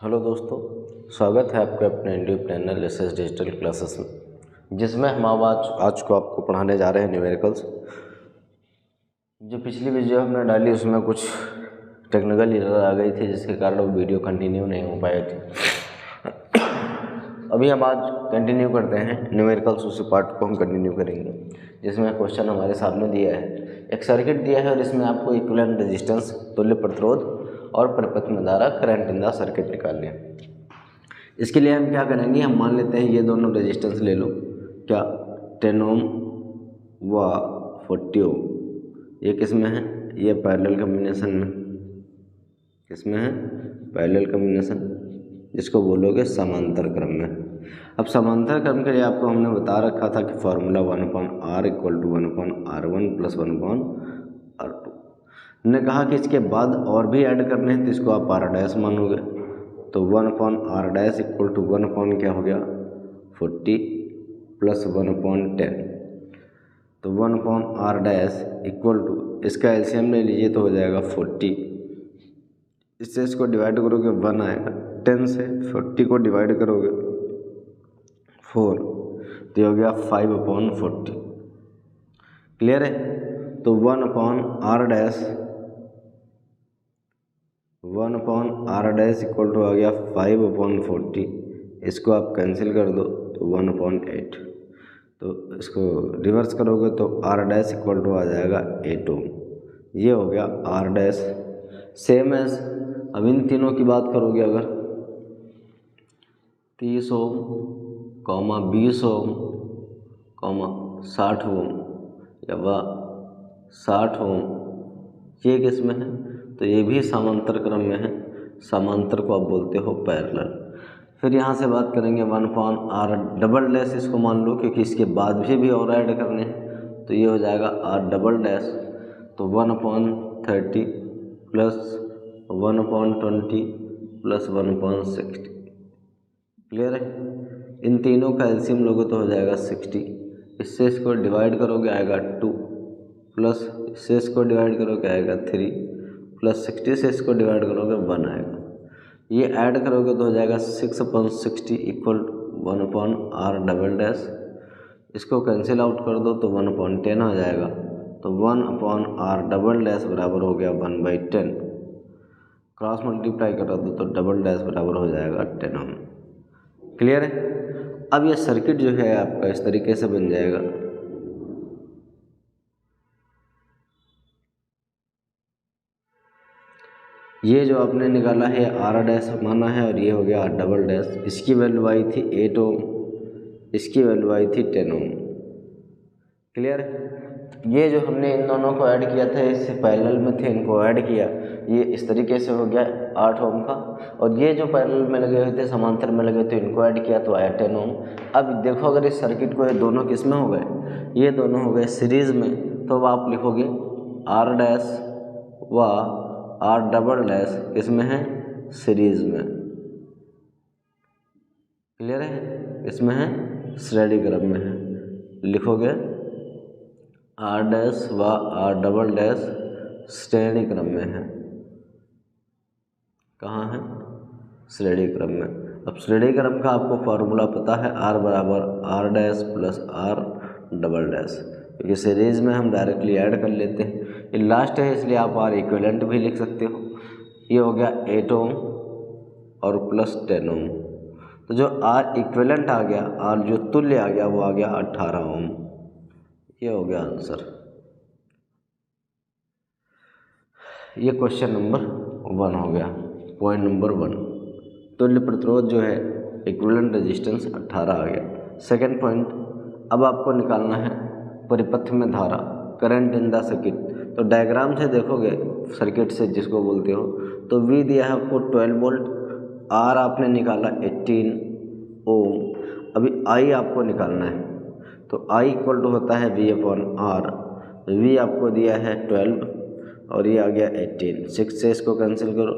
Hello दोस्तों, स्वागत है आपके अपने YouTube channel SS digital classes में, जिसमें हम आज को आपको पढ़ाने जा रहे हैं न्यूमेरिकल्स। जो पिछली वीडियो हमने डाली उसमें कुछ टेक्निकल एरर आ गई थी, जिसके कारण वो वीडियो कंटिन्यू नहीं हो पाई थी। अभी हम आज कंटिन्यू करते हैं न्यूमेरिकल्स, उसी पार्ट को हम कंटिन्यू करेंगे, जिसमें क्वेश्चन हमारे सामने दिया है। एक सर्किट दिया है और इसमें आपको इक्विवेलेंट रेजिस्टेंस, तुल्य प्रतिरोध और परिपथ में धारा, करंट इन द सर्किट निकालनी है। इसके लिए हम क्या करेंगे, हम मान लेते हैं ये दोनों रेजिस्टेंस ले लो, क्या 10 ओम व 40 ओम, ये किस में है, ये पैरेलल कॉम्बिनेशन में, किसमें है, पैरेलल कॉम्बिनेशन, जिसको बोलोगे समांतर क्रम में। अब समांतर क्रम के लिए आपको हमने बता रखा था कि फॉर्मूला 1/r = 1/r1 + 1/r2। हमने कहा कि इसके बाद और भी ऐड करने हैं, तो इसको आप r डैश मानोगे, तो 1/r डैश = 1 क्या हो गया 40 + 1/10, तो 1/r डैश = इसका एलसीएम ले लीजिए तो हो जाएगा 40, इससे इसको डिवाइड करोगे 1 आएगा, 10 से 40 को डिवाइड करोगे 4, तो ये हो गया 5/40। क्लियर है। तो 1/r डैश = आ गया 5/40, इसको आप कैंसिल कर दो तो 1/8, तो इसको रिवर्स करोगे तो r डैश = आ जाएगा 8 ओम। ये हो गया r डैश। सेम एज अब इन तीनों की बात करोगे, अगर 30 ओम, 20 ओम, 60 ओम या 60 ओम, ये किस में है, तो ये भी समांतर क्रम में है। समांतर को आप बोलते हो पैरेलल। फिर यहाँ से बात करेंगे 1/r डबल डैश, इसको मान लो क्योंकि इसके बाद भी और ऐड करने हैं, तो ये हो जाएगा r डबल डैश, तो 1/30 + 1/20 + 1/60। क्लियर है। इन तीनों का एलसीएम लोगे तो हो जाएगा 60, इससे इसको डिवाइड करोगे आएगा 2, प्लस इससे इसको डिवाइड करोगे आएगा 3, प्लस 60 से इसको डिवाइड करोगे 1 आएगा। ये ऐड करोगे तो हो जाएगा 6/60 = 1/r डबल डैश, इसको कैंसिल आउट कर दो तो 1/10 हो जाएगा, तो 1/r डबल डैश बराबर हो गया 1/10। क्रॉस मल्टीप्लाई करा दो तो डबल डैश बराबर हो जाएगा 10 ओम। क्लियर है। अब ये सर्किट जो है आपका इस तरीके से बन जाएगा। ये जो आपने निकाला है r डैश माना है और ये हो गया r डबल डैश, इसकी वैल्यू आई थी 8 ओम, इसकी वैल्यू आई थी 10 ओम। क्लियर है। ये जो हमने इन दोनों को ऐड किया था, इससे पैरेलल में थे, इनको ऐड किया, ये इस तरीके से हो गया 8 ओम का, और ये जो पैरेलल में लगे हुए थे, समांतर में लगे थे, इनको ऐड किया तो आया 10 ओम। अब देखो, अगर इस सर्किट को ये दोनों किस में हो गए, ये दोनों हो गए सीरीज़ में, तो अब आप लिखोगे r डैश व r डबल डैश किसमें है, सीरीज़ में। क्लियर है। इसमें है श्रेणी क्रम में है, लिखोगे r डैश व r डबल डैश श्रेणी क्रम में है। कहाँ है, श्रेणी क्रम में। अब श्रेणी क्रम का आपको फार्मूला पता है, r बराबर r dash plus r double dash, क्योंकि सीरीज़ में हम डायरेक्टली ऐड कर लेते हैं। ये लास्ट है इसलिए आप r इक्विवेलेंट भी लिख सकते हो। ये हो गया 8 ओम और प्लस 10 ओम, तो जो r इक्विवेलेंट आ गया, r जो तुल्य आ गया, वो आ गया 18 ओम। ये हो गया आंसर। ये क्वेश्चन नंबर 1 हो गया, पॉइंट नंबर 1। तुल्य प्रतिरोध जो है, इक्विवेलेंट रेजिस्टेंस 18 आ गया। सेकंड पॉइंट, अब आपको निकालना है परिपथ में धारा, करंट इन द सर्किट। तो डायग्राम से देखोगे सर्किट से जिसको बोलते हो, तो V दिया है आपको 12 वोल्ट, R आपने निकाला 18 ओम। अभी I आपको निकालना है, तो I = होता है V/R। V आपको दिया है 12 और ये आ गया 18, 6 से इसको कैंसिल करो,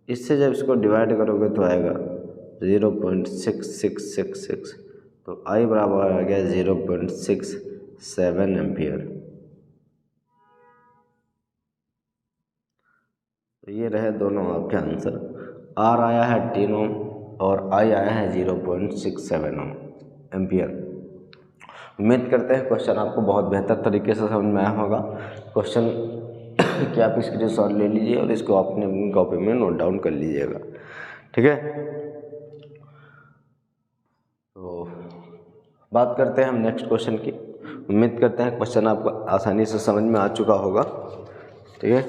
इससे जब इसको डिवाइड करोगे तो आएगा 0.6666, तो I बराबर आ गया 0.67 एम्पियर। तो ये रहे दोनों आपके आंसर। R आया है 10 ओम और I आया है 0.67 ओम एम्पियर। उम्मीद करते हैं क्वेश्चन आपको बहुत बेहतर तरीके से समझ में आया होगा। क्वेश्चन कि आप स्क्रीनशॉट ले लीजिए और इसको अपने अपनी कॉपी में नोट डाउन कर लीजिएगा, ठीक है। तो बात करते हैं हम नेक्स्ट क्वेश्चन की। उम्मीद करते हैं क्वेश्चन आपको आसानी से समझ में आ चुका होगा, ठीक है।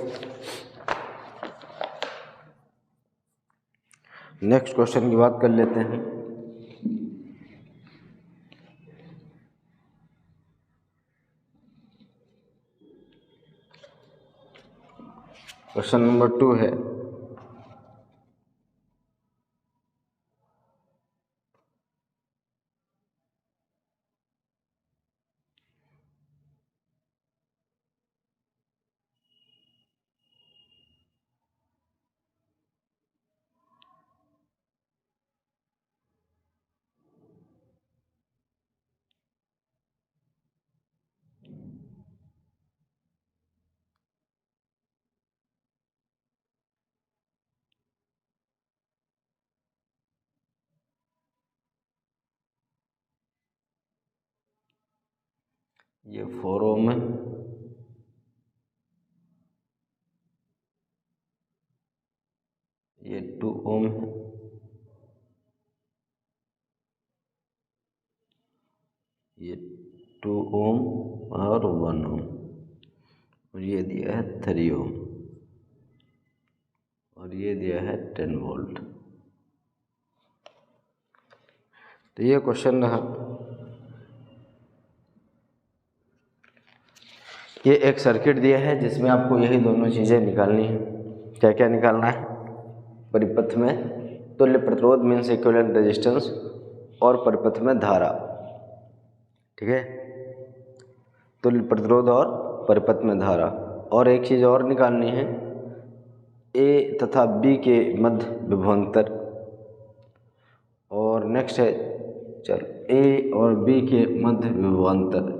नेक्स्ट क्वेश्चन की बात कर लेते हैं। क्वेश्चन नंबर 2 है, ये 4 ओम है, ये 2 ओम है, ये 2 ओम और 1 ओम, और ये दिया है 3 ओम, और ये दिया है 10 वोल्ट। तो ये क्वेश्चन रहा। ये एक सर्किट दिया है जिसमें आपको यही दोनों चीज़ें निकालनी है। क्या क्या निकालना है? परिपथ में तुल्य प्रतिरोध मीन्स इक्विवेलेंट रेजिस्टेंस और परिपथ में धारा, ठीक है। तुल्य प्रतिरोध और परिपथ में धारा। और एक चीज़ और निकालनी है, ए तथा बी के मध्य विभवांतर। और नेक्स्ट है, चल ए और बी के मध्य विभवांतर,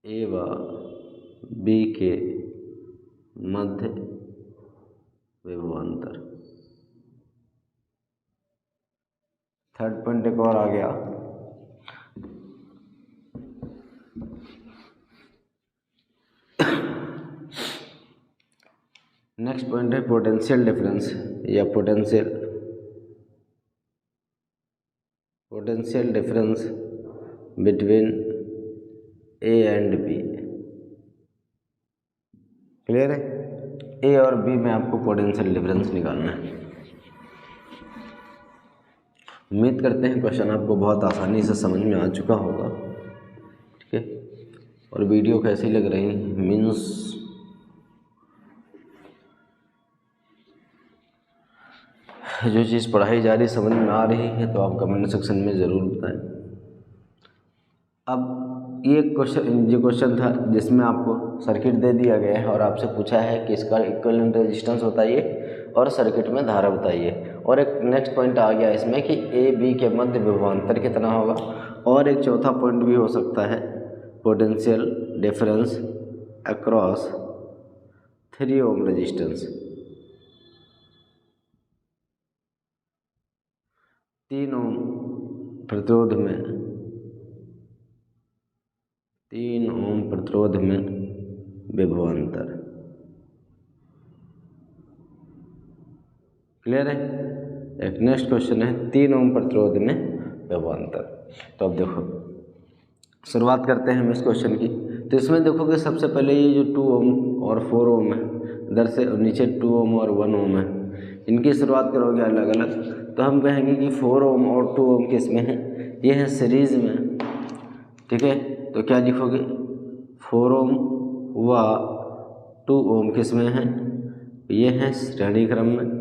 ए व बी के मध्य विभवांतर। थर्ड पॉइंट एक और आ गया, नेक्स्ट पॉइंट है पोटेंशियल डिफरेंस या potential difference between A and B. Clear है? ए और बी में आपको पोटेंशियल डिफरेंस निकालना है। उम्मीद करते हैं क्वेश्चन आपको बहुत आसानी से समझ में आ चुका होगा, ठीक है। और वीडियो कैसी लग रही मीन्स जो चीज़ पढ़ाई जा रही समझ में आ रही है तो आप कमेंट सेक्शन में ज़रूर बताएं। अब ये जो क्वेश्चन था जिसमें आपको सर्किट दे दिया गया है और आपसे पूछा है कि इसका इक्विवेलेंट रेजिस्टेंस बताइए और सर्किट में धारा बताइए। और एक नेक्स्ट पॉइंट आ गया इसमें कि ए बी के मध्य विभवांतर कितना होगा। और एक चौथा पॉइंट भी हो सकता है, potential difference across 3 ohm resistance. 3 ओम प्रतिरोध में 3 ओम प्रतिरोध में विभवांतर। क्लियर है? एक नेक्स्ट क्वेश्चन है 3 ओम प्रतिरोध में विभवांतर। तो अब देखो शुरुआत करते हैं हम इस क्वेश्चन की। तो इसमें देखोगे सबसे पहले ये जो 2 ओम और 4 ओम है, इधर से नीचे 2 ओम और 1 ओम है, इनकी शुरुआत करोगे अलग अलग। तो हम कहेंगे कि 4 ओम और 2 ओम किस में है? ये है सीरीज में, ठीक है। तो क्या लिखोगे? 4 ओम व 2 ओम किस में है? ये है श्रेणी क्रम में।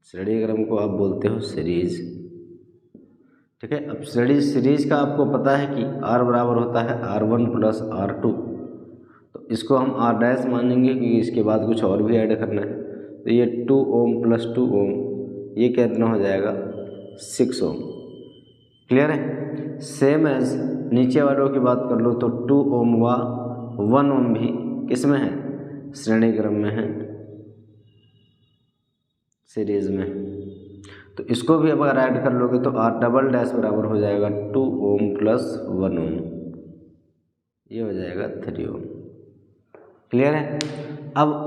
श्रेणी क्रम को आप बोलते हो सीरीज, ठीक है। अब सीरीज का आपको पता है कि R बराबर होता है R1 प्लस R2। तो इसको हम R डैश मानेंगे क्योंकि इसके बाद कुछ और भी ऐड करना है। तो ये 2 ओम प्लस 2 ओम ये कितना हो जाएगा? 6 ओम। क्लियर है? सेम एज नीचे वालों की बात कर लो तो 2 ओम व 1 ओम भी किस में है? श्रेणी क्रम में है। सीरीज में। तो इसको भी अगर ऐड कर लोगे तो R डबल डैश बराबर हो जाएगा 2 ओम प्लस 1 ओम, ये हो जाएगा 3 ओम। क्लियर है। अब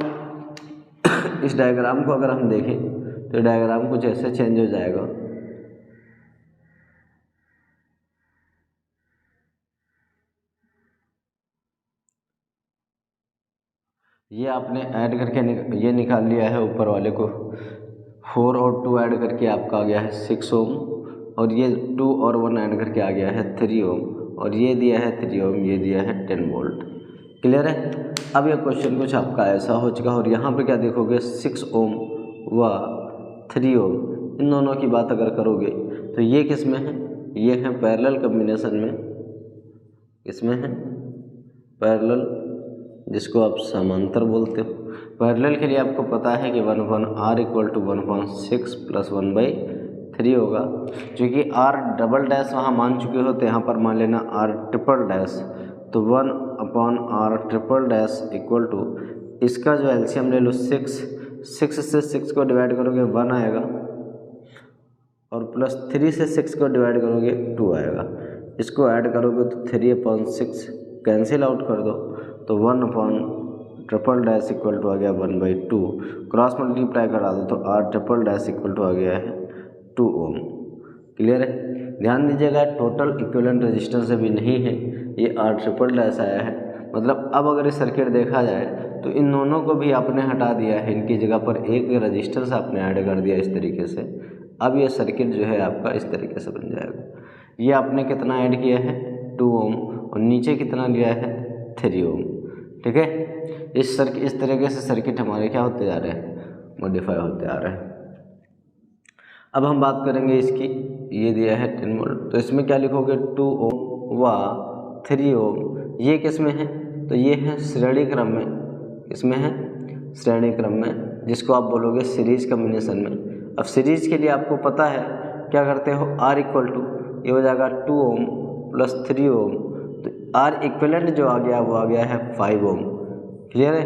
इस डायग्राम को अगर हम देखें तो डायग्राम कुछ ऐसे चेंज हो जाएगा। ये आपने ऐड करके ये निकाल लिया है ऊपर वाले को, 4 और 2 ऐड करके आपका आ गया है 6 ओम, और ये 2 और 1 ऐड करके आ गया है 3 ओम, और ये दिया है 3 ओम, ये दिया है 10 वोल्ट। क्लियर है। अब ये क्वेश्चन कुछ आपका ऐसा हो चुका, और यहाँ पे क्या देखोगे 6 ओम व 3 ओम, इन दोनों की बात अगर करोगे तो ये किस में है, ये है पैरेलल कॉम्बिनेशन में, इसमें है पैरेलल, जिसको आप समांतर बोलते हो। पैरेलल के लिए आपको पता है कि 1/r इक्वल टू 1/6 प्लस 1/3 होगा। क्योंकि r डबल डैश वहाँ मान चुके हो तो यहाँ पर मान लेना r ट्रिपल डैश, तो 1/r triple dash equal to, इसका जो एलसीएम ले लो 6 से 6 को डिवाइड करोगे 1 आएगा, और प्लस 3 से 6 को डिवाइड करोगे 2 आएगा। इसको ऐड करोगे तो 3/6 कैंसिल आउट कर दो, तो 1/ट्रिपल डैश इक्वल टू आ गया 1/2, क्रॉस मल्टीप्लाई करा दो तो r triple dash equal to आ गया है 2 ओम। क्लियर है। ध्यान दीजिएगा टोटल इक्विवेलेंट रेजिस्टेंस अभी नहीं है, ये r ट्रिपल डैश आया है। मतलब अब अगर ये सर्किट देखा जाए तो इन दोनों को भी आपने हटा दिया है, इनकी जगह पर एक रेजिस्टेंस आपने ऐड कर दिया इस तरीके से। अब ये सर्किट जो है आपका इस तरीके से बन जाएगा। ये आपने कितना ऐड किया है 2 ओम, और नीचे कितना लिया है 3 ओम। ठीक है। इस तरीके से सर्किट हमारे क्या होते जा रहे हैं, मॉडिफाई होते आ रहे हैं। अब हम बात करेंगे इसकी, ये दिया है 10 वोल्ट, तो इसमें क्या लिखोगे 2 ओम व 3 ओम, ये किस में है, तो ये है श्रेणी क्रम में, इसमें है श्रेणी क्रम में, जिसको आप बोलोगे सीरीज कॉम्बिनेशन में। अब सीरीज के लिए आपको पता है क्या करते हो, R इक्वल टू, ये हो जाएगा 2 ओम प्लस 3 ओम, तो R इक्विवेलेंट जो आ गया वो आ गया है 5 ओम। क्लियर है।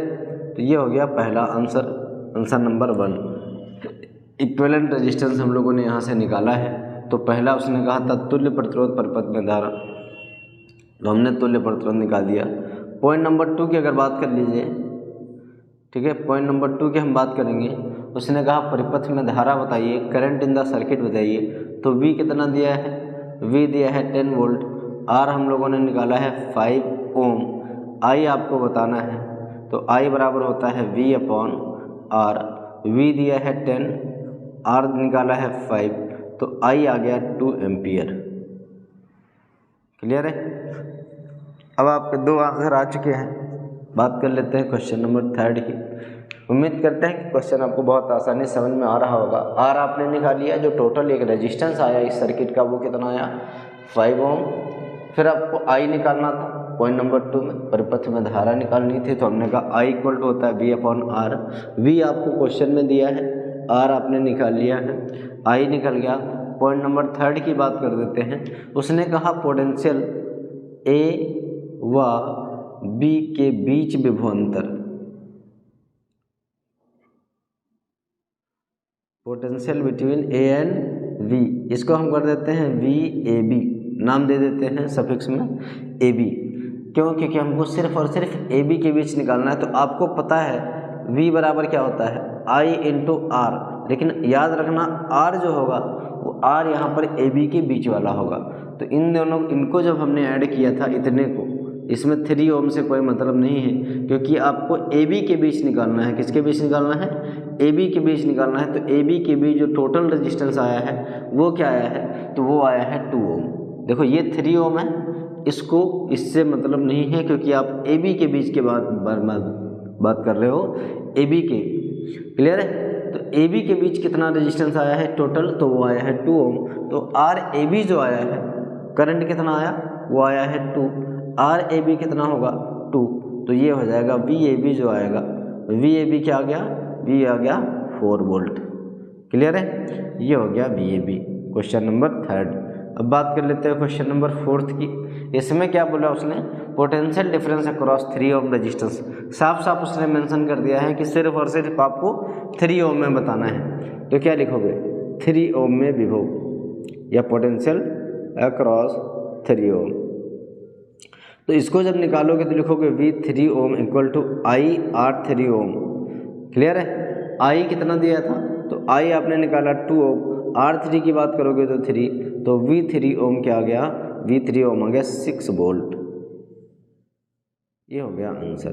तो ये हो गया पहला आंसर नंबर 1। इक्विवेलेंट रेजिस्टेंस हम लोगों ने यहाँ से निकाला है। तो पहला उसने कहा था तुल्य प्रतिरोध परिपथ में धारा, तो हमने तुल्य प्रतिरोध निकाल दिया। पॉइंट नंबर 2 की अगर बात कर लीजिए, ठीक है, पॉइंट नंबर 2 की हम बात करेंगे, उसने कहा परिपथ में धारा बताइए, करंट इन द सर्किट बताइए। तो V कितना दिया है, V दिया है 10 वोल्ट, R हम लोगों ने निकाला है 5 ओम, I आपको बताना है, तो I बराबर होता है V/R, V दिया है 10, R निकाला है 5, तो I आ गया 2 एम्पियर। क्लियर है। अब आपके 2 आंसर आ चुके हैं। बात कर लेते हैं क्वेश्चन नंबर 3 की। उम्मीद करते हैं कि क्वेश्चन आपको बहुत आसानी समझ में आ रहा होगा। R आपने निकाल लिया, जो टोटल एक रेजिस्टेंस आया इस सर्किट का वो कितना आया 5 ओम। फिर आपको I निकालना था पॉइंट नंबर 2 में, परिपथ में धारा निकालनी थी, तो हमने कहा I इक्वल टू होता है V/R। V आपको क्वेश्चन में दिया है, R आपने निकाल लिया है, I निकल गया। पॉइंट नंबर 3 की बात कर देते हैं। उसने कहा पोटेंशियल A व B के बीच विभवांतर, potential between A and V, इसको हम कर देते हैं VAB, नाम दे देते हैं सफिक्स में AB। क्यों, क्योंकि हमको सिर्फ और सिर्फ AB के बीच निकालना है। तो आपको पता है V बराबर क्या होता है I इंटू R, लेकिन याद रखना R जो होगा वो R यहाँ पर AB के बीच वाला होगा। तो इन दोनों इनको जब हमने ऐड किया था इतने को, इसमें 3 ओम से कोई मतलब नहीं है, क्योंकि आपको AB के बीच निकालना है। किसके बीच निकालना है, AB के बीच निकालना है। तो AB के बीच जो टोटल रेजिस्टेंस आया है वो क्या आया है, तो वो आया है 2 ओम। देखो ये 3 ओम है, इसको इससे मतलब नहीं है, क्योंकि आप AB के बीच के बात कर रहे हो, AB के। क्लियर है। तो AB के बीच कितना रेजिस्टेंस आया है टोटल, तो वो आया है 2 ओम। तो RAB जो आया है, करंट कितना आया, वो आया है 2, RAB कितना होगा 2, तो ये हो जाएगा VAB जो आएगा, VAB क्या आ गया, V आ गया 4 वोल्ट। क्लियर है। ये हो गया VAB, क्वेश्चन नंबर 3। अब बात कर लेते हैं क्वेश्चन नंबर 4 की। इसमें क्या बोला उसने, potential difference across 3 ohm resistance. साफ साफ उसने मेंशन कर दिया है कि सिर्फ और सिर्फ आपको 3 ओम में बताना है। तो क्या लिखोगे 3 ओम में विभव या पोटेंशियल अक्रॉस 3 ओम। तो इसको जब निकालोगे तो लिखोगे V3 ohm equal to IR3 ohm. Clear है? I कितना दिया था तो I आपने निकाला 2 ओम, R3 की बात करोगे तो 3, तो V3 ओम क्या आ गया, V3 ओम आ गया 6 वोल्ट। ये हो गया आंसर।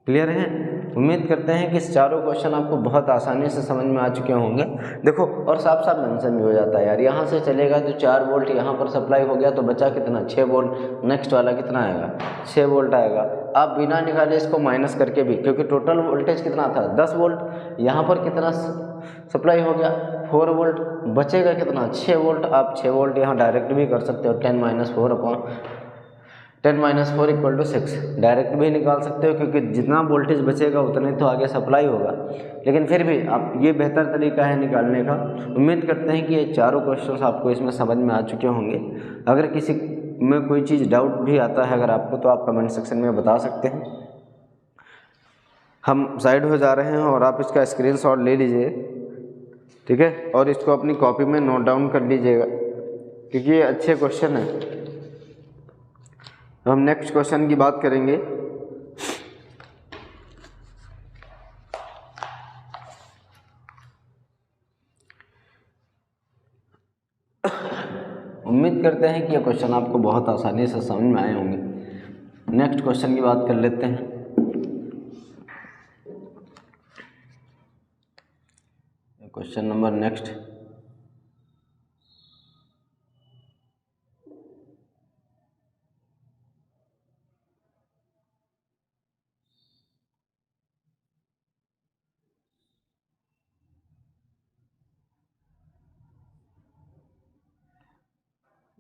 क्लियर है? उम्मीद करते हैं कि इस चारों क्वेश्चन आपको बहुत आसानी से समझ में आ चुके होंगे। देखो और साफ साफ मेंशन भी हो जाता है यार, यहाँ से चलेगा तो 4 वोल्ट यहाँ पर सप्लाई हो गया तो बचा कितना 6 वोल्ट, नेक्स्ट वाला कितना आएगा 6 वोल्ट आएगा। आप बिना निकाले इसको माइनस करके भी, क्योंकि टोटल वोल्टेज कितना था 10 वोल्ट, यहाँ पर कितना सप्लाई हो गया 4 वोल्ट, बचेगा कितना 6 वोल्ट। आप 6 वोल्ट यहाँ डायरेक्ट भी कर सकते हो, 10 - 4 इक्वल टू 6 डायरेक्ट भी निकाल सकते हो, क्योंकि जितना वोल्टेज बचेगा उतने तो आगे सप्लाई होगा। लेकिन फिर भी आप ये बेहतर तरीका है निकालने का। उम्मीद करते हैं कि ये चारों क्वेश्चंस आपको इसमें समझ में आ चुके होंगे। अगर किसी में कोई चीज़ डाउट भी आता है अगर आपको, तो आप कमेंट सेक्शन में बता सकते हैं। हम साइड हो जा रहे हैं और आप इसका स्क्रीनशॉट ले लीजिए, ठीक है, और इसको अपनी कॉपी में नोट डाउन कर लीजिएगा, क्योंकि ये अच्छे क्वेश्चन हैं। हम नेक्स्ट क्वेश्चन की बात करेंगे। उम्मीद करते हैं कि ये क्वेश्चन आपको बहुत आसानी से समझ में आए होंगे। नेक्स्ट क्वेश्चन की बात कर लेते हैं। क्वेश्चन नंबर नेक्स्ट,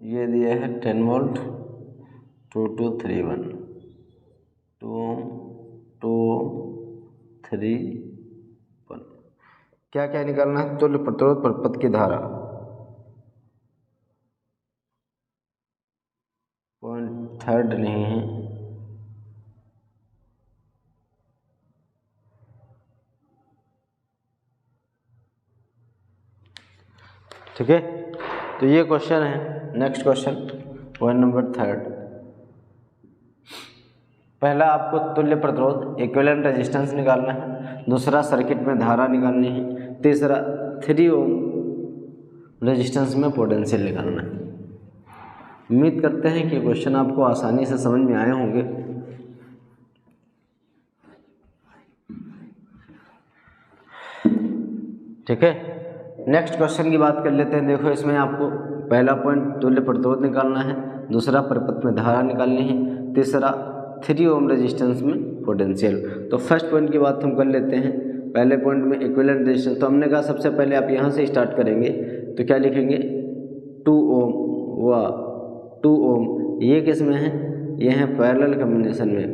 ये दिया है 10 वोल्ट 2231 2231। क्या क्या निकालना है? तुल्य प्रतिरोध परिपथ की धारा 0.3 नहीं है, ठीक है। तो ये क्वेश्चन है। Next question point number 3। पहला आपको तुल्य प्रतिरोध इक्विवेलेंट रेजिस्टेंस निकालना है, दूसरा सर्किट में धारा निकालनी है, तीसरा 3 ओम रेजिस्टेंस में पोटेंशियल निकालना है। उम्मीद करते हैं कि क्वेश्चन आपको आसानी से समझ में आए होंगे। ठीक है, नेक्स्ट क्वेश्चन की बात कर लेते हैं। देखो इसमें आपको पहला पॉइंट तुल्य प्रतिरोध निकालना है, दूसरा परिपथ में धारा निकालनी है, तीसरा 3 ओम रेजिस्टेंस में पोटेंशियल। तो फर्स्ट पॉइंट की बात हम कर लेते हैं। पहले पॉइंट में इक्विवेलेंट रेजिस्टेंस, तो हमने कहा सबसे पहले आप यहाँ से स्टार्ट करेंगे तो क्या लिखेंगे 2 ओम व 2 ओम। ये किस में है? ये है पैरेलल कॉम्बिनेशन में।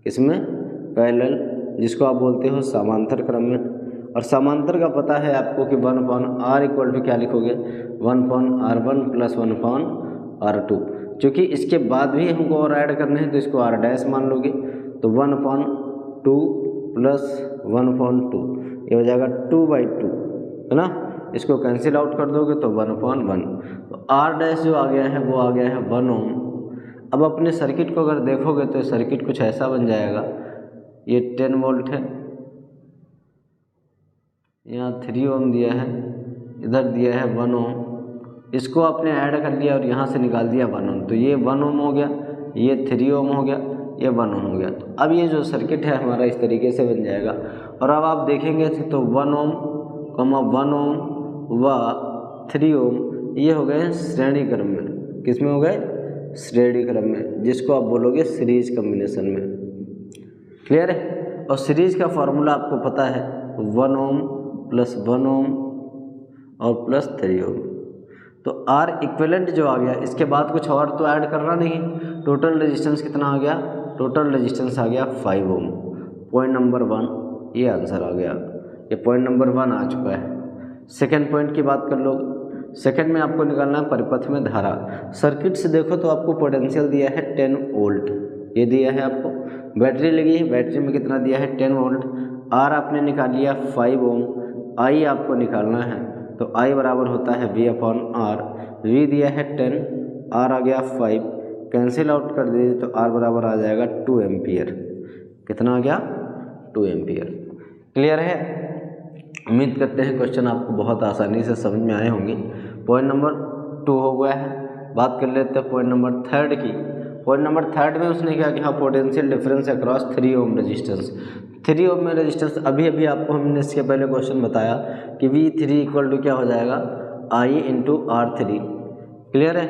किसमें? पैरेलल, जिसको आप बोलते हो समांतर क्रम में। और समांतर का पता है आपको कि 1/r इक्वल टू क्या लिखोगे 1/r1 प्लस 1/r2। चूँकि इसके बाद भी हमको और ऐड करने हैं तो इसको r डैश मान लोगे, तो 1/2 प्लस 1/2 ये हो जाएगा 2/2, है ना। इसको कैंसिल आउट कर दोगे तो 1/1। तो r डैश जो आ गया है वो आ गया है 1 ओम। अब अपने सर्किट को अगर देखोगे तो सर्किट कुछ ऐसा बन जाएगा। ये 10 वोल्ट है, यहाँ 3 ओम दिया है, इधर दिया है 1 ओम। इसको आपने ऐड कर लिया और यहाँ से निकाल दिया 1 ओम, तो ये 1 ओम हो गया, ये 3 ओम हो गया, ये 1 ओम हो गया। तो अब ये जो सर्किट है हमारा इस तरीके से बन जाएगा। और अब आप देखेंगे तो 1 ओम 1 ओम व 3 ओम ये हो गए श्रेणी क्रम में। किस में हो गए? श्रेणी क्रम में, जिसको आप बोलोगे सीरीज कॉम्बिनेशन में। क्लियर है? और सीरीज का फॉर्मूला आपको पता है 1 ओम प्लस 1 ओम और प्लस 3 ओम। तो R इक्विवेलेंट जो आ गया, इसके बाद कुछ और तो ऐड करना नहीं। टोटल रेजिस्टेंस कितना आ गया? टोटल रेजिस्टेंस आ गया 5 ओम। पॉइंट नंबर 1 ये आंसर आ गया। ये पॉइंट नंबर 1 आ चुका है। सेकेंड पॉइंट की बात कर लो। सेकेंड में आपको निकालना है परिपथ में धारा। सर्किट से देखो तो आपको पोटेंशियल दिया है 10 वोल्ट, ये दिया है आपको। बैटरी लगी है, बैटरी में कितना दिया है 10 वोल्ट। आर आपने निकाल लिया 5 ओम, आई आपको निकालना है तो आई बराबर होता है V अपॉन आर। V दिया है 10, आर आ गया 5, कैंसिल आउट कर दीजिए तो आर बराबर आ जाएगा 2 एम्पियर। कितना आ गया? 2 एम्पियर। क्लियर है? उम्मीद करते हैं क्वेश्चन आपको बहुत आसानी से समझ में आए होंगे। पॉइंट नंबर 2 हो गया है। बात कर लेते हैं पॉइंट नंबर 3 की। पॉइंट नंबर 3 में उसने क्या किया? Potential difference across 3 ohm resistance. 3 ओम में रेजिस्टेंस अभी आपको हमने इसके पहले क्वेश्चन बताया कि V3 इक्वल टू क्या हो जाएगा? I into R3। क्लियर है?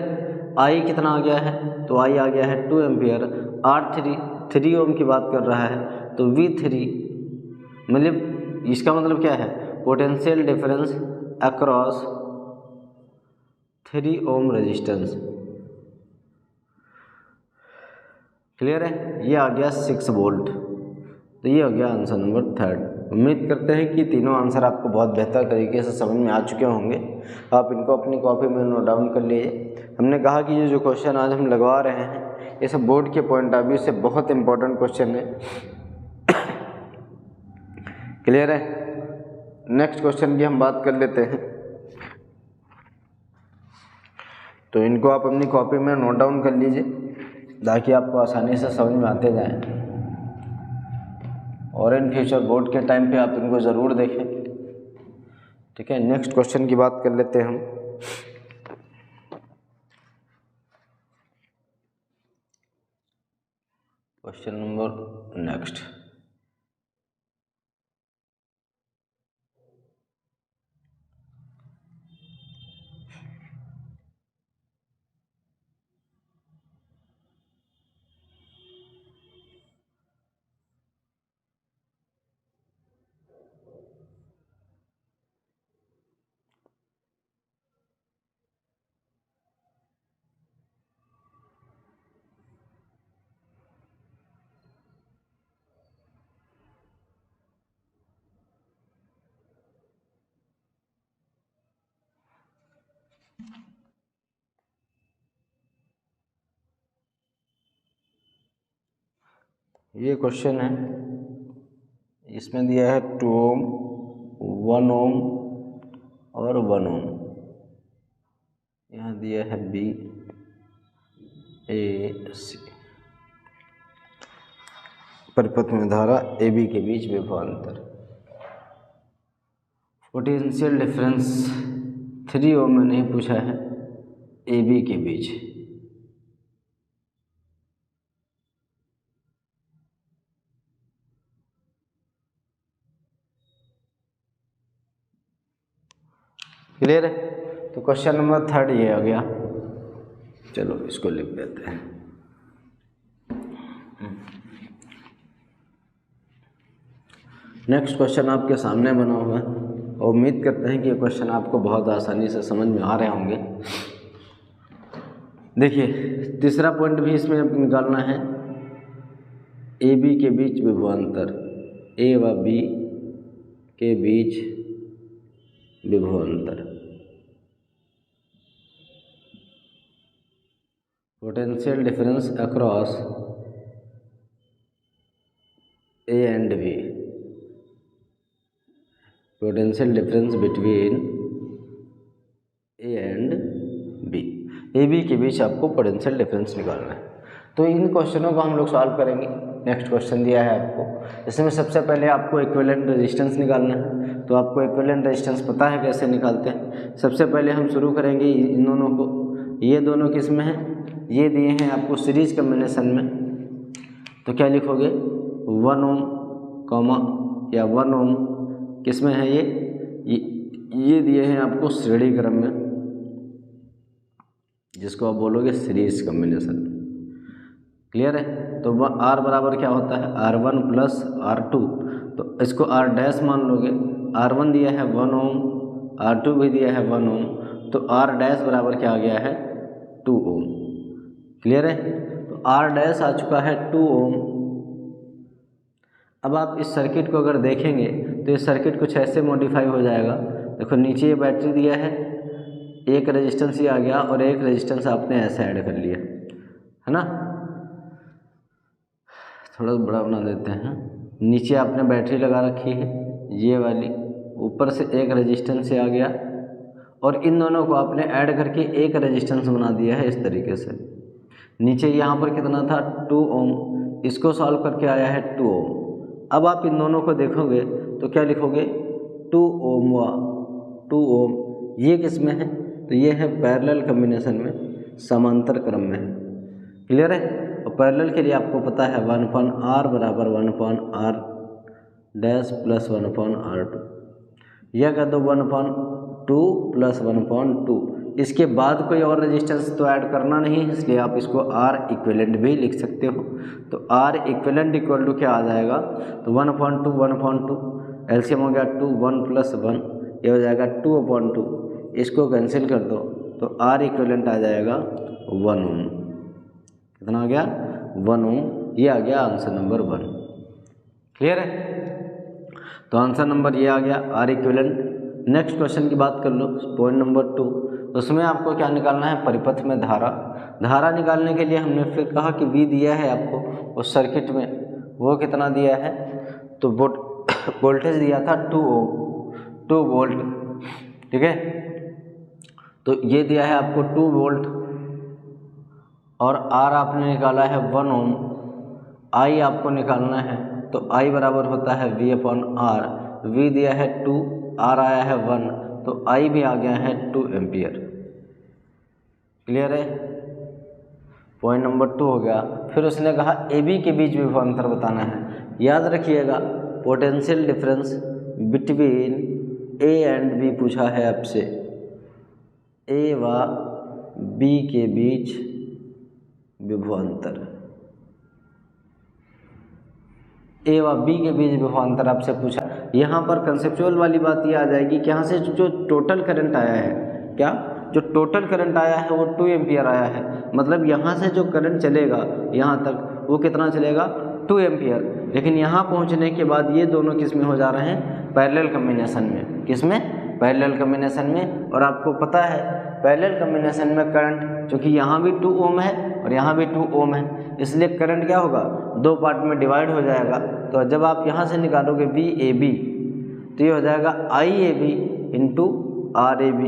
I कितना आ गया है? तो I आ गया है 2 एम्पियर। R3 3 ओम की बात कर रहा है तो V3 मतलब इसका मतलब क्या है? Potential difference across 3 ohm resistance. Clear है? ये आ गया 6 वोल्ट। तो ये हो गया आंसर नंबर 3। उम्मीद करते हैं कि तीनों आंसर आपको बहुत बेहतर तरीके से समझ में आ चुके होंगे। आप इनको अपनी कॉपी में नोट डाउन कर लीजिए। हमने कहा कि ये जो क्वेश्चन आज हम लगवा रहे हैं ये सब बोर्ड के पॉइंट ऑफ व्यू से बहुत इंपॉर्टेंट क्वेश्चन है। क्लियर है? नेक्स्ट क्वेश्चन की हम बात कर लेते हैं। तो इनको आप अपनी कॉपी में नोट डाउन कर लीजिए ताकि आपको आसानी से समझ में आते जाएं और इन फ्यूचर बोर्ड के टाइम पे आप इनको ज़रूर देखें। ठीक है, नेक्स्ट क्वेश्चन की बात कर लेते हैं हम। Question number next. ये क्वेश्चन है, इसमें दिया है 2 ओम, 1 ओम और 1 ओम। यहाँ दिया है B A C। परिपथ में धारा AB के बीच विभवांतर। पोटेंशियल डिफरेंस 3 ओम में नहीं पूछा है, AB के बीच। क्लियर है? तो क्वेश्चन नंबर 3 ये आ गया। चलो इसको लिख देते हैं। नेक्स्ट क्वेश्चन आपके सामने बना हुआ है और उम्मीद करते हैं कि ये क्वेश्चन आपको बहुत आसानी से समझ में आ रहे होंगे। देखिए, तीसरा पॉइंट भी इसमें निकालना है। ए बी के बीच विभवांतर, ए व बी के बीच विभवांतर। Potential difference across A and B. Potential difference between A and B. A B के बीच आपको पोटेंशियल डिफरेंस निकालना है। तो इन क्वेश्चनों को हम लोग सॉल्व करेंगे। नेक्स्ट क्वेश्चन दिया है आपको, इसमें सबसे पहले आपको इक्विवेलेंट रेजिस्टेंस निकालना है। तो आपको इक्विवेलेंट रेजिस्टेंस पता है कैसे निकालते हैं। सबसे पहले हम शुरू करेंगे इन दोनों को। ये दोनों किस में हैं? ये दिए हैं आपको सीरीज कम्बिनेशन में। तो क्या लिखोगे? 1 ओम कॉमा या 1 ओम किस में है? ये दिए हैं आपको श्रेणी क्रम में, जिसको आप बोलोगे सीरीज कम्बिनेशन। क्लियर है? तो R बराबर क्या होता है? R1 plus R2। तो इसको R डैश मान लोगे। R1 दिया है 1 ओम, R2 भी दिया है 1 ओम, तो R डैश बराबर क्या आ गया है? 2 ओम। क्लियर है? तो R डैश आ चुका है 2 ओम। अब आप इस सर्किट को अगर देखेंगे तो ये सर्किट कुछ ऐसे मॉडिफाई हो जाएगा। देखो नीचे ये बैटरी दिया है, एक रेजिस्टेंस ये आ गया और एक रेजिस्टेंस आपने ऐसे ऐड कर लिया, है ना। थोड़ा बड़ा बना देते हैं। नीचे आपने बैटरी लगा रखी है ये वाली, ऊपर से एक रेजिस्टेंस से आ गया और इन दोनों को आपने ऐड करके एक रेजिस्टेंस बना दिया है इस तरीके से। नीचे यहाँ पर कितना था 2 ओम, इसको सॉल्व करके आया है 2 ओम। अब आप इन दोनों को देखोगे तो क्या लिखोगे 2 ओम व 2 ओम, ये किस में है तो ये है पैरेलल कॉम्बिनेशन में, समांतर क्रम में है। क्लियर है। और पैरेलल के लिए आपको पता है 1/r बराबर 1/r डैश प्लस 1/r2, यह कर दो 1/2 प्लस 1/2। इसके बाद कोई और रेजिस्टेंस तो ऐड करना नहीं है, इसलिए आप इसको R इक्विवेलेंट भी लिख सकते हो। तो R इक्विवेलेंट इक्वल टू क्या आ जाएगा तो 1/2 एलसीएम हो गया 2 1 प्लस 1, ये हो जाएगा 2/2, इसको कैंसिल कर दो तो R इक्विवेलेंट आ जाएगा 1 ओम। कितना आ गया 1 ओम, ये आ गया आंसर नंबर 1। क्लियर है। तो आंसर नंबर ये आ गया R इक्विवेलेंट। नेक्स्ट क्वेश्चन की बात कर लो, पॉइंट नंबर 2। उसमें आपको क्या निकालना है, परिपथ में धारा। धारा निकालने के लिए हमने फिर कहा कि V दिया है आपको उस सर्किट में, वो कितना दिया है तो वोल्टेज दिया था 2 वोल्ट। ठीक है, तो ये दिया है आपको 2 वोल्ट और R आपने निकाला है 1 ओम। I आपको निकालना है तो I बराबर होता है V/R। V दिया है 2, R आया है 1, तो I भी आ गया है 2 एम्पियर। क्लियर है। पॉइंट नंबर 2 हो गया। फिर उसने कहा AB के बीच विभवांतर बताना है। याद रखिएगा potential difference between A and B पूछा है आपसे, A व B के बीच विभवांतर, A व B के बीच विभवांतर आपसे पूछा। यहाँ पर कंसेप्चुअल वाली बात ये आ जाएगी कि यहाँ से जो टोटल करंट आया है, क्या जो टोटल करंट आया है वो 2 एम्पियर आया है, मतलब यहाँ से जो करंट चलेगा यहाँ तक वो कितना चलेगा 2 एम्पियर। लेकिन यहाँ पहुँचने के बाद ये दोनों किस में हो जा रहे हैं, पैरेलल कॉम्बिनेशन में। किस में, पैरेलल कॉम्बिनेशन में। और आपको पता है पैरेलल कॉम्बिनेशन में करंट, चूँकि यहाँ भी 2 ओम है और यहाँ भी 2 ओम है, इसलिए करंट क्या होगा 2 पार्ट में डिवाइड हो जाएगा। तो जब आप यहाँ से निकालोगे VAB तो ये हो जाएगा IAB इंटू RAB,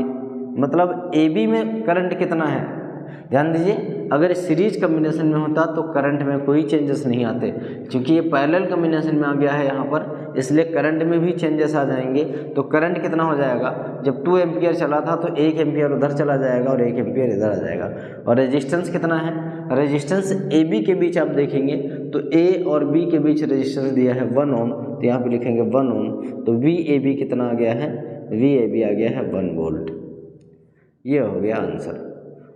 मतलब AB में करंट कितना है। ध्यान दीजिए, अगर सीरीज कॉम्बिनेशन में होता तो करंट में कोई चेंजेस नहीं आते, क्योंकि ये पैरेलल कॉम्बिनेशन में आ गया है यहाँ पर, इसलिए करंट में भी चेंजेस आ जाएंगे। तो करंट कितना हो जाएगा, जब 2 एम्पियर चला था तो 1 एम्पियर उधर चला जाएगा और 1 एम्पियर इधर आ जाएगा। और रेजिस्टेंस कितना है, रेजिस्टेंस AB के बीच आप देखेंगे तो A और B के बीच रेजिस्टेंस दिया है 1 ओम, तो यहाँ पे लिखेंगे 1 ओम। तो VAB कितना आ गया है, VAB आ गया है 1 वोल्ट। ये हो गया आंसर।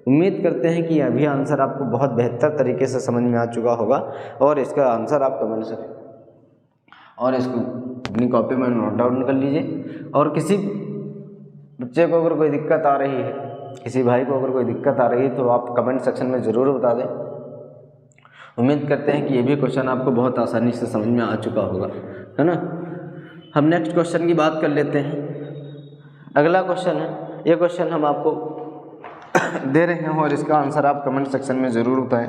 उम्मीद करते हैं कि यह भी आंसर आपको बहुत बेहतर तरीके से समझ में आ चुका होगा और इसका आंसर आप कमेंट से और इसको अपनी कॉपी में नोट डाउन कर लीजिए। और किसी बच्चे को अगर कोई दिक्कत आ रही है, किसी भाई को अगर कोई दिक्कत आ रही है तो आप कमेंट सेक्शन में ज़रूर बता दें। उम्मीद करते हैं कि ये भी क्वेश्चन आपको बहुत आसानी से समझ में आ चुका होगा, है ना। हम नेक्स्ट क्वेश्चन की बात कर लेते हैं। अगला क्वेश्चन है, ये क्वेश्चन हम आपको दे रहे हैं और इसका आंसर आप कमेंट सेक्शन में ज़रूर बताएं।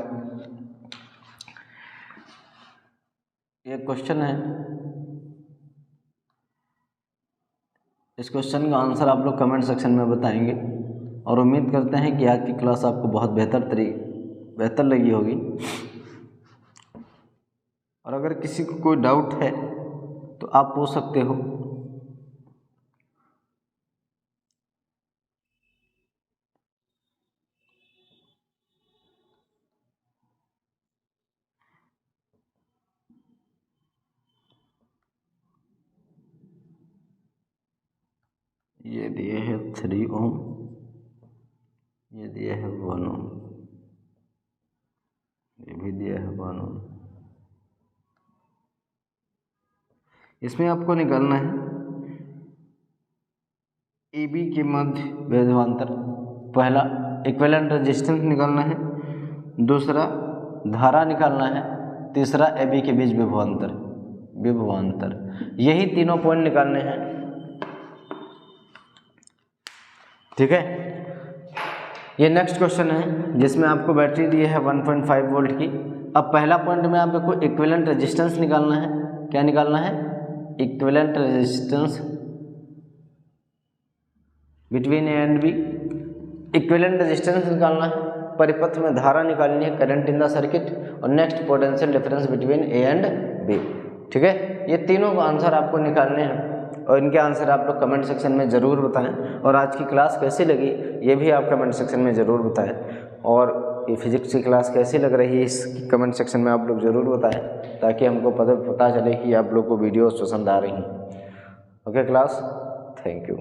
ये क्वेश्चन है, इस क्वेश्चन का आंसर आप लोग कमेंट सेक्शन में बताएंगे और उम्मीद करते हैं कि आज की क्लास आपको बहुत बेहतर लगी होगी। और अगर किसी को कोई डाउट है तो आप पूछ सकते हो। ये दिए है 3 ओम, ये दिया है 1 ओम, ये भी दिया है 1 ओम। इसमें आपको निकालना है AB के मध्य विभवांतर। पहला इक्विवेलेंट रेजिस्टेंस निकालना है, दूसरा धारा निकालना है, तीसरा AB के बीच विभवांतर। यही तीनों पॉइंट निकालने हैं। ठीक है, ये नेक्स्ट क्वेश्चन है जिसमें आपको बैटरी दी है 1.5 वोल्ट की। अब पहला पॉइंट में आपको इक्विवेलेंट रेजिस्टेंस निकालना है, क्या निकालना है, equivalent resistance between A and B, equivalent resistance निकालना है, परिपथ में धारा निकालनी है, करंट इन द सर्किट, और next potential difference between A and B. ठीक है, ये तीनों को आंसर आपको निकालने हैं और इनके आंसर आप लोग कमेंट सेक्शन में ज़रूर बताएं। और आज की क्लास कैसी लगी ये भी आप कमेंट सेक्शन में ज़रूर बताएं, और ये फिजिक्स की क्लास कैसी लग रही है इसकी कमेंट सेक्शन में आप लोग ज़रूर बताएं, ताकि हमको पता चले कि आप लोग को वीडियोस पसंद आ रही हैं। Okay class, thank you.